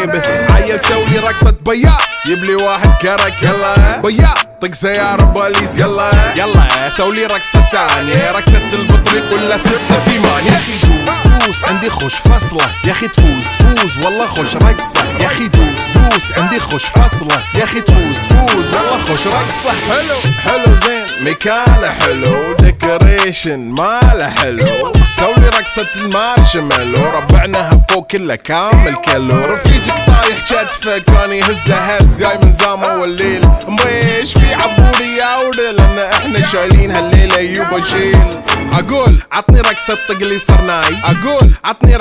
به. عيل سولي رقصة بياع يبلي واحد كرك يلا بياع طق سيارة بوليس يلا يلا سولي رقصة ثانية رقصة البطريق ولا 6 8. يا اخي دوس عندي خوش فصلة يا اخي تفوز والله خوش رقصة يا اخي دوس عندي خوش فصلة يا اخي تفوز والله خوش رقصة. حلو زين مكانه حلو ديكوريشن ماله حلو سولي رقصة المارشميلو ربعناها فوق كله كامل كيلو. رفيجك طايح كتفه كان يهزه هز جاي من زامه والليل مبيش في عبوري يا ولد لان احنا شايلين هالليلة يوبا شيل. اقول عطني رقصة طق لي صرناي اقول عطني